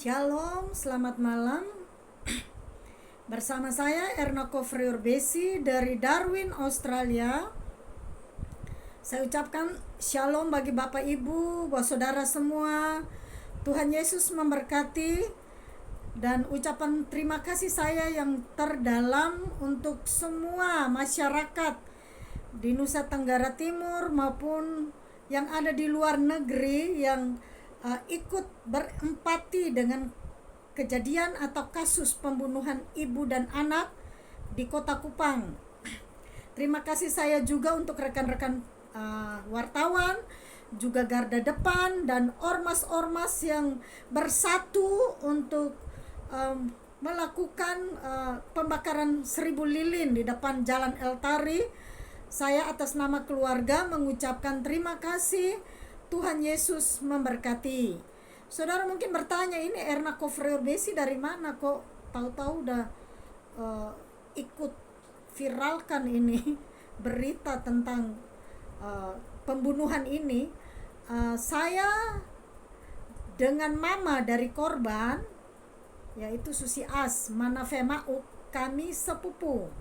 Shalom, selamat malam. Bersama saya Erna Kofriur Besi dari Darwin, Australia. Saya ucapkan shalom bagi Bapak Ibu, buat saudara semua. Tuhan Yesus memberkati. Dan ucapan terima kasih saya yang terdalam untuk semua masyarakat di Nusa Tenggara Timur maupun yang ada di luar negeri yang ikut berempati dengan kejadian atau kasus pembunuhan ibu dan anak di Kota Kupang. Terima kasih saya juga untuk rekan-rekan wartawan, juga garda depan dan ormas-ormas yang bersatu untuk melakukan pembakaran 1000 lilin di depan Jalan El Tari. Saya atas nama keluarga mengucapkan terima kasih. Tuhan Yesus memberkati. Saudara mungkin bertanya, ini Erna Kofriur Besi dari mana kok tahu-tahu udah ikut viralkan ini berita tentang pembunuhan ini. Saya dengan mama dari korban, yaitu Susi As Manafemau, kami sepupu.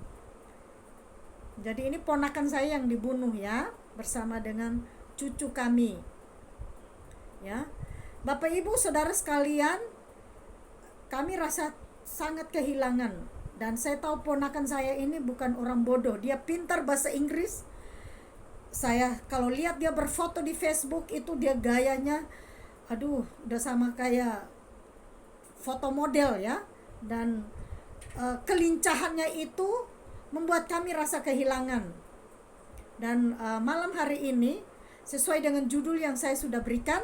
Jadi ini ponakan saya yang dibunuh ya, bersama dengan cucu kami. Ya, Bapak Ibu saudara sekalian, kami rasa sangat kehilangan. Dan saya tahu ponakan saya ini bukan orang bodoh, dia pintar bahasa Inggris. Saya kalau lihat dia berfoto di Facebook itu, dia gayanya udah sama kayak foto model ya. Dan kelincahannya itu membuat kami rasa kehilangan. Dan malam hari ini, sesuai dengan judul yang saya sudah berikan,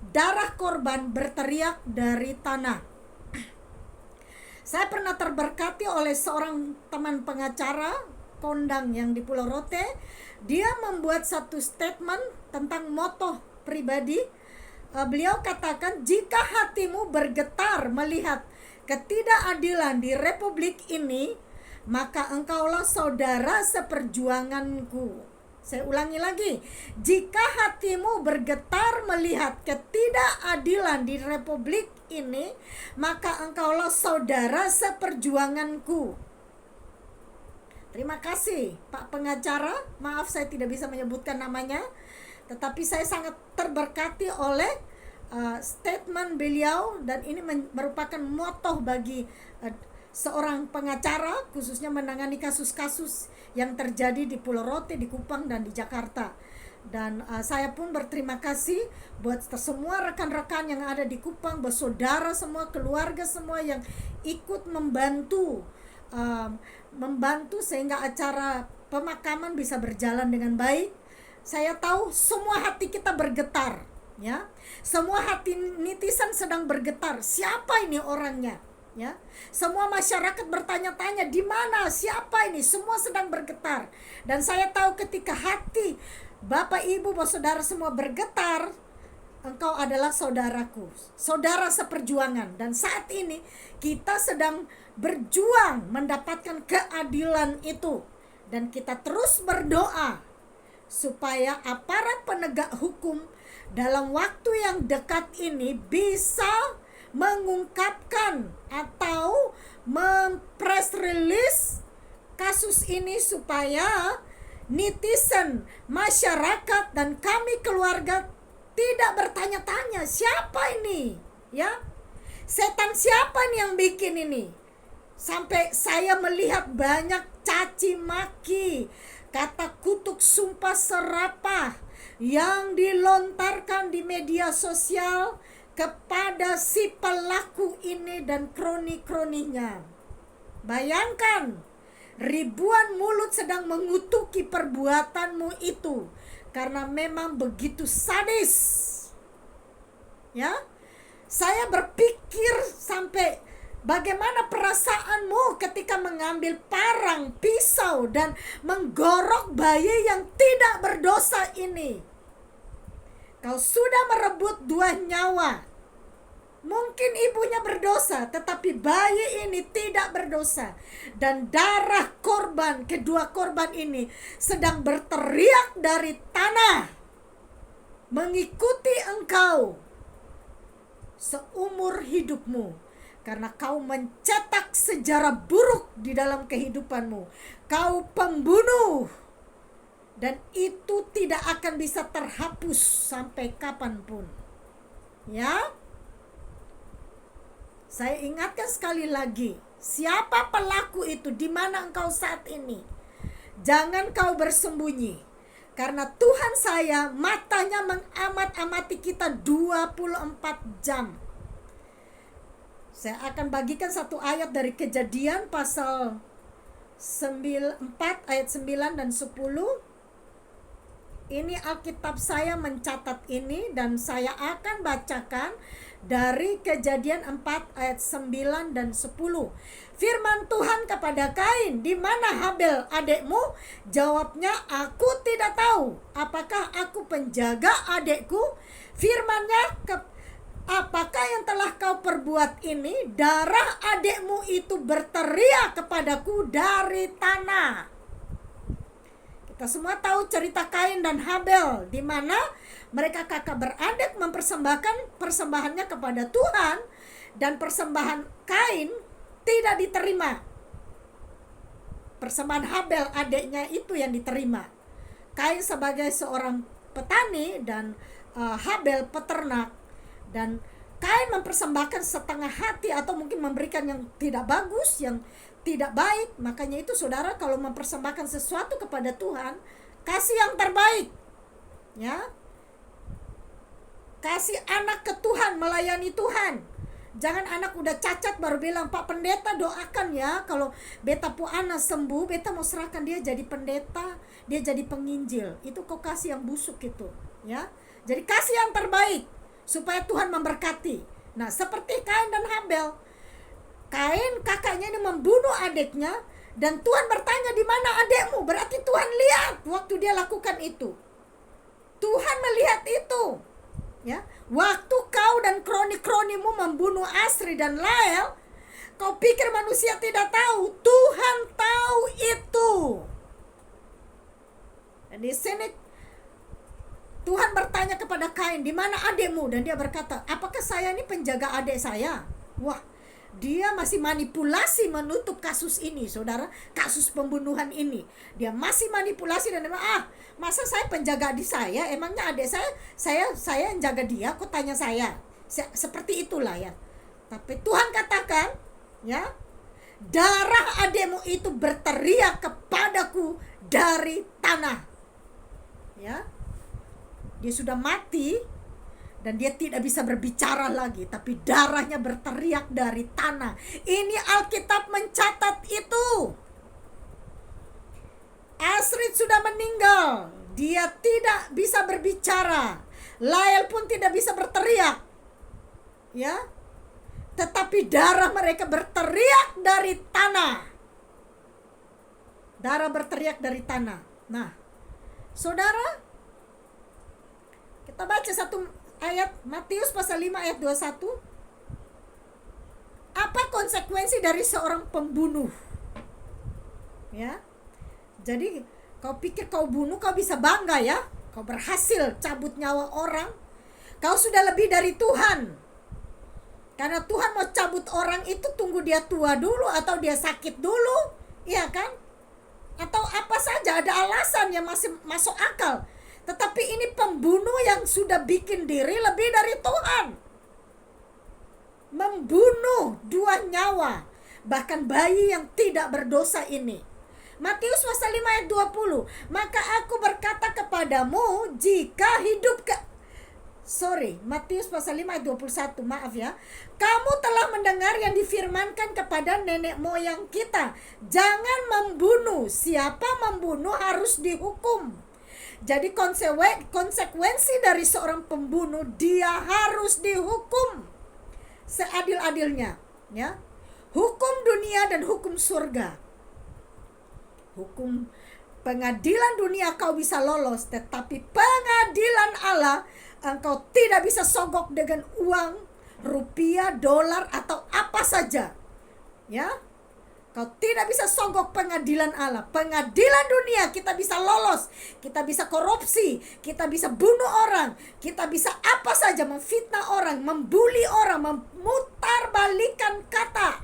darah korban berteriak dari tanah. Saya pernah terberkati oleh seorang teman pengacara kondang yang di Pulau Rote. Dia membuat satu statement tentang moto pribadi. Beliau katakan, jika hatimu bergetar melihat ketidakadilan di republik ini, maka engkaulah saudara seperjuanganku. Saya ulangi lagi, jika hatimu bergetar melihat ketidakadilan di republik ini, maka engkaulah saudara seperjuanganku. Terima kasih Pak pengacara, maaf saya tidak bisa menyebutkan namanya, tetapi saya sangat terberkati oleh statement beliau, dan ini merupakan moto bagi seorang pengacara, khususnya menangani kasus-kasus yang terjadi di Pulau Rote, di Kupang, dan di Jakarta. Dan saya pun berterima kasih buat semua rekan-rekan yang ada di Kupang, bersaudara semua, keluarga semua yang ikut membantu sehingga acara pemakaman bisa berjalan dengan baik. Saya tahu semua hati kita bergetar, ya. Semua hati netizen sedang bergetar. Siapa ini orangnya? Ya, semua masyarakat bertanya-tanya, di mana, siapa ini? Semua sedang bergetar. Dan saya tahu ketika hati Bapak Ibu, saudara semua bergetar, engkau adalah saudaraku, saudara seperjuangan. Dan saat ini kita sedang berjuang mendapatkan keadilan itu. Dan kita terus berdoa supaya aparat penegak hukum dalam waktu yang dekat ini bisa mengungkapkan atau mempress release kasus ini supaya netizen, masyarakat, dan kami keluarga tidak bertanya-tanya siapa ini, ya, setan siapa nih yang bikin ini. Sampai saya melihat banyak caci maki, kata kutuk, sumpah serapah yang dilontarkan di media sosial kepada si pelaku ini dan kroni-kroninya. Bayangkan, ribuan mulut sedang mengutuki perbuatanmu itu karena memang begitu sadis. Ya, saya berpikir sampai bagaimana perasaanmu ketika mengambil parang, pisau, dan menggorok bayi yang tidak berdosa ini. Kau sudah merebut 2 nyawa. Mungkin ibunya berdosa, tetapi bayi ini tidak berdosa. Dan darah korban, kedua korban ini sedang berteriak dari tanah, mengikuti engkau. seumur hidupmu, karena kau mencetak sejarah buruk di dalam kehidupanmu. Kau pembunuh, dan itu tidak akan bisa terhapus sampai kapanpun. Ya, saya ingatkan sekali lagi, siapa pelaku itu, di mana engkau saat ini. Jangan kau bersembunyi, karena Tuhan saya matanya mengamat-amati kita 24 jam. Saya akan bagikan satu ayat dari Kejadian pasal 4 ayat 9 dan 10. Ini Alkitab saya mencatat ini, dan saya akan bacakan dari Kejadian 4 ayat 9 dan 10. Firman Tuhan kepada Kain, "Di mana Habel adikmu?" Jawabnya, "Aku tidak tahu. Apakah aku penjaga adikku?" Firmannya, "Apakah yang telah kau perbuat ini? Darah adikmu itu berteriak kepadaku dari tanah." Kita semua tahu cerita Kain dan Habel, di mana mereka kakak beradik mempersembahkan persembahannya kepada Tuhan, dan persembahan Kain tidak diterima. Persembahan Habel adiknya itu yang diterima. Kain sebagai seorang petani dan Habel peternak, dan Kain mempersembahkan setengah hati atau mungkin memberikan yang tidak bagus, yang tidak baik. Makanya itu saudara, kalau mempersembahkan sesuatu kepada Tuhan, kasih yang terbaik. Ya, kasih anak ke Tuhan, melayani Tuhan. Jangan anak udah cacat baru bilang, "Pak Pendeta doakan ya, kalau beta pu anak sembuh, beta mau serahkan dia jadi pendeta, dia jadi penginjil." Itu kau kasih yang busuk itu, ya. Jadi kasih yang terbaik supaya Tuhan memberkati. Nah, seperti Kain dan Habel. Kain kakaknya ini membunuh adiknya, dan Tuhan bertanya, "Di mana adikmu?" Berarti Tuhan lihat waktu dia lakukan itu. Tuhan melihat itu. Ya, waktu kau dan kroni-kronimu membunuh Asri dan Lael, kau pikir manusia tidak tahu? Tuhan tahu itu. Dan di sini Tuhan bertanya kepada Kain, "Di mana adikmu?" Dan dia berkata, "Apakah saya ini penjaga adik saya?" Wah, dia masih manipulasi menutup kasus ini, saudara. Kasus pembunuhan ini, dia masih manipulasi dan masa saya penjaga adik saya? Emangnya adik saya yang jaga dia? Kok tanya saya? Seperti itulah ya. Tapi Tuhan katakan, ya, darah adikmu itu berteriak kepadaku dari tanah. Ya, dia sudah mati dan dia tidak bisa berbicara lagi, tapi darahnya berteriak dari tanah. Ini Alkitab mencatat itu. Asrid sudah meninggal, dia tidak bisa berbicara. Lael pun tidak bisa berteriak, ya, tetapi darah mereka berteriak dari tanah. Darah berteriak dari tanah. Nah, saudara, kita baca satu ayat Matius pasal 5 ayat 21. Apa konsekuensi dari seorang pembunuh? Ya. Jadi kau pikir kau bunuh, kau bisa bangga ya? Kau berhasil cabut nyawa orang. Kau sudah lebih dari Tuhan. Karena Tuhan mau cabut orang itu, tunggu dia tua dulu atau dia sakit dulu, iya kan? Atau apa saja, ada alasan yang masih masuk akal. Tetapi ini pembunuh yang sudah bikin diri lebih dari Tuhan. Membunuh 2 nyawa, bahkan bayi yang tidak berdosa ini. Matius pasal 5 ayat 20. "Maka aku berkata kepadamu, jika hidup Matius pasal 5 ayat 21, maaf ya. "Kamu telah mendengar yang difirmankan kepada nenek moyang kita, jangan membunuh. Siapa membunuh harus dihukum." Jadi konsekuensi dari seorang pembunuh, dia harus dihukum seadil-adilnya, ya. Hukum dunia dan hukum surga. Hukum pengadilan dunia kau bisa lolos, tetapi pengadilan Allah engkau tidak bisa sogok dengan uang, rupiah, dolar, atau apa saja. Ya. Kau tidak bisa sogok pengadilan Allah. Pengadilan dunia kita bisa lolos. Kita bisa korupsi. Kita bisa bunuh orang. Kita bisa apa saja, memfitnah orang, membuli orang, memutarbalikkan kata,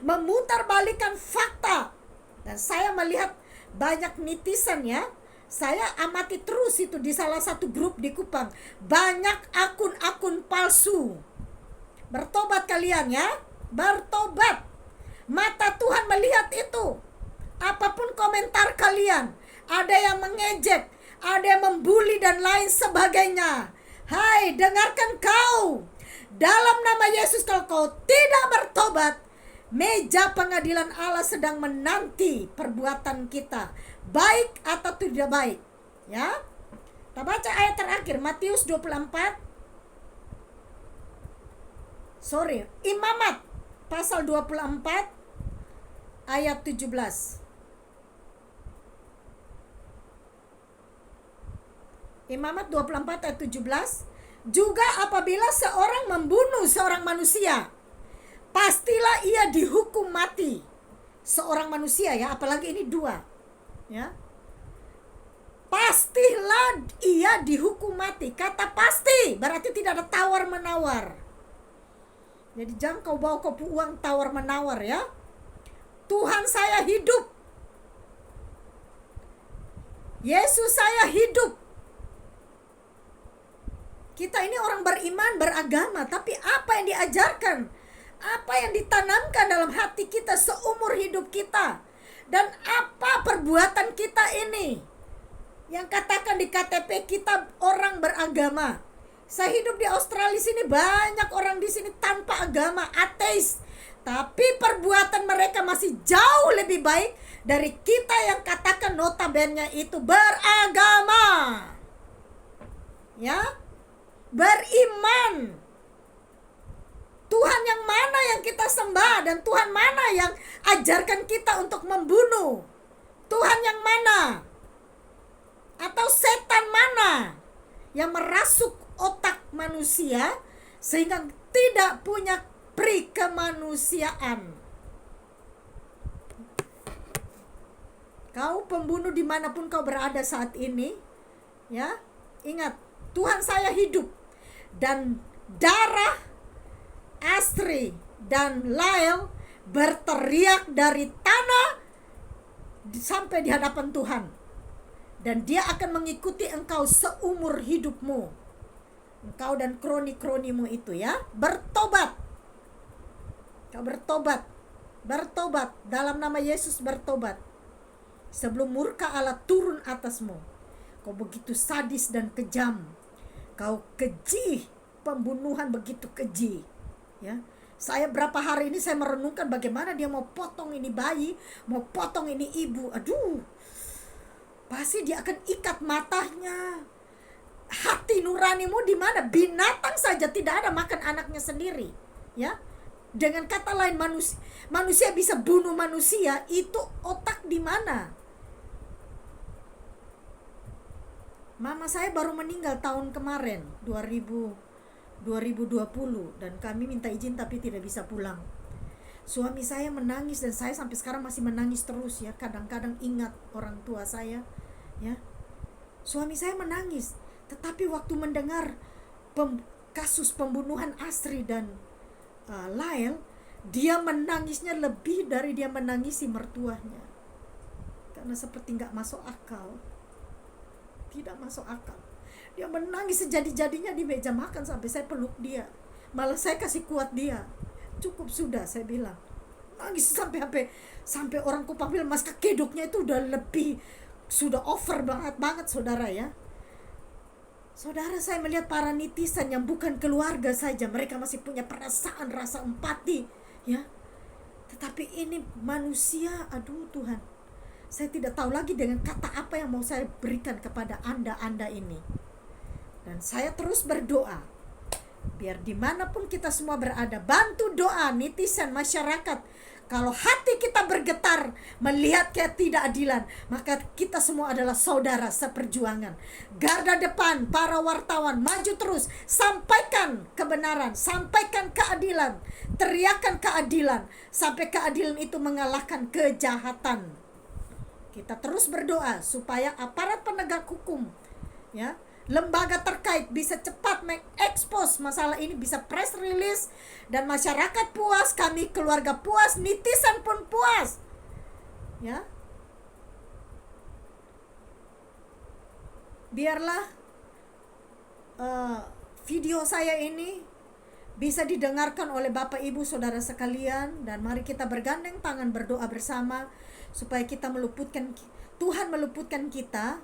memutarbalikkan fakta. Dan saya melihat banyak netizen ya. Saya amati terus itu di salah satu grup di Kupang. Banyak akun-akun palsu. Bertobat kalian ya. Bertobat. Mata Tuhan melihat itu. Apapun komentar kalian, ada yang mengejek, ada yang membuli dan lain sebagainya. Hai, dengarkan kau. Dalam nama Yesus, kalau kau tidak bertobat, meja pengadilan Allah sedang menanti perbuatan kita, baik atau tidak baik. Ya. Kita baca ayat terakhir, Matius 24. Imamat pasal 24 ayat 17. Imamat 24 ayat 17. Juga apabila seorang membunuh seorang manusia, pastilah ia dihukum mati. Seorang manusia ya, apalagi ini dua. Ya. Pastilah ia dihukum mati. Kata pasti berarti tidak ada tawar-menawar. Jadi jangan kau bawa kopu uang tawar-menawar ya. Tuhan saya hidup. Yesus saya hidup. Kita ini orang beriman, beragama, tapi apa yang diajarkan? Apa yang ditanamkan dalam hati kita seumur hidup kita? Dan apa perbuatan kita ini? Yang katakan di KTP kita orang beragama. Saya hidup di Australia sini, banyak orang di sini tanpa agama, ateis. Tapi perbuatan mereka masih jauh lebih baik dari kita yang katakan notabene itu beragama. Ya, beriman. Tuhan yang mana yang kita sembah dan Tuhan mana yang ajarkan kita untuk membunuh? Tuhan yang mana? Atau setan mana yang merasuk otak manusia sehingga tidak punya pri kemanusiaan? Kau pembunuh dimanapun kau berada saat ini, ya, ingat Tuhan saya hidup, dan darah Astri dan Lael berteriak dari tanah sampai di hadapan Tuhan, dan dia akan mengikuti engkau seumur hidupmu, engkau dan kroni-kronimu itu ya. Bertobat. Kau bertobat dalam nama Yesus, bertobat sebelum murka Allah turun atasmu. Kau begitu sadis dan kejam, kau keji, pembunuhan begitu keji ya. Saya berapa hari ini saya merenungkan bagaimana dia mau potong ini bayi, mau potong ini ibu. Aduh, pasti dia akan ikat matanya. Hati nuranimu di mana? Binatang saja tidak ada makan anaknya sendiri ya. Dengan kata lain, manusia bisa bunuh manusia, itu otak di mana? Mama saya baru meninggal tahun kemarin 2020 dan kami minta izin tapi tidak bisa pulang. Suami saya menangis dan saya sampai sekarang masih menangis terus ya. Kadang-kadang ingat orang tua saya ya. Suami saya menangis, tetapi waktu mendengar kasus pembunuhan Astri dan Lael, dia menangisnya lebih dari dia menangisi mertuanya, karena seperti gak masuk akal. Tidak masuk akal. Dia menangis sejadi-jadinya di meja makan sampai saya peluk dia. Malah saya kasih kuat dia. Cukup sudah, saya bilang. Nangis sampai orang Kupang bilang, mas kekedoknya itu udah lebih, sudah over banget saudara ya. Saudara, saya melihat para netizen yang bukan keluarga saja, mereka masih punya perasaan, rasa empati ya. Tetapi ini manusia, aduh Tuhan, saya tidak tahu lagi dengan kata apa yang mau saya berikan kepada anda ini. Dan saya terus berdoa, Biar dimanapun kita semua berada, bantu doa netizen, masyarakat. Kalau hati kita bergetar melihat ketidakadilan, maka kita semua adalah saudara seperjuangan. Garda depan, para wartawan, maju terus, sampaikan kebenaran, sampaikan keadilan, teriakan keadilan, sampai keadilan itu mengalahkan kejahatan. Kita terus berdoa supaya aparat penegak hukum, ya, lembaga terkait bisa cepat mengekspos masalah ini, bisa press release, dan masyarakat puas, kami keluarga puas, netizen pun puas, ya. Biarlah video saya ini bisa didengarkan oleh Bapak Ibu Saudara sekalian, dan mari kita bergandeng tangan berdoa bersama supaya kita Tuhan meluputkan kita,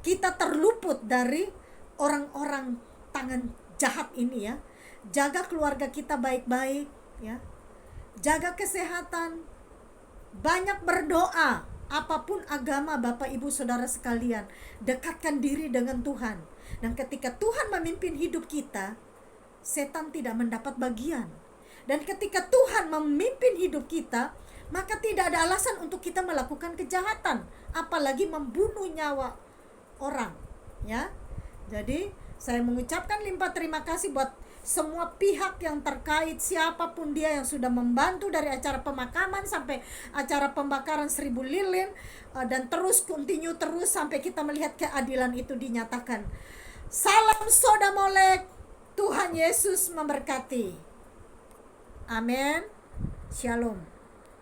kita terluput dari orang-orang tangan jahat ini, ya. Jaga keluarga kita baik-baik, ya. Jaga kesehatan. Banyak berdoa. Apapun agama Bapak Ibu Saudara sekalian, dekatkan diri dengan Tuhan. Dan ketika Tuhan memimpin hidup kita, setan tidak mendapat bagian. Dan ketika Tuhan memimpin hidup kita, maka tidak ada alasan untuk kita melakukan kejahatan, apalagi membunuh nyawa orang, ya. Jadi saya mengucapkan limpah terima kasih buat semua pihak yang terkait, siapapun dia yang sudah membantu dari acara pemakaman sampai acara pembakaran 1000 lilin, dan terus continue terus sampai kita melihat keadilan itu dinyatakan. Salam Soda Molek, Tuhan Yesus memberkati. Amin. Shalom.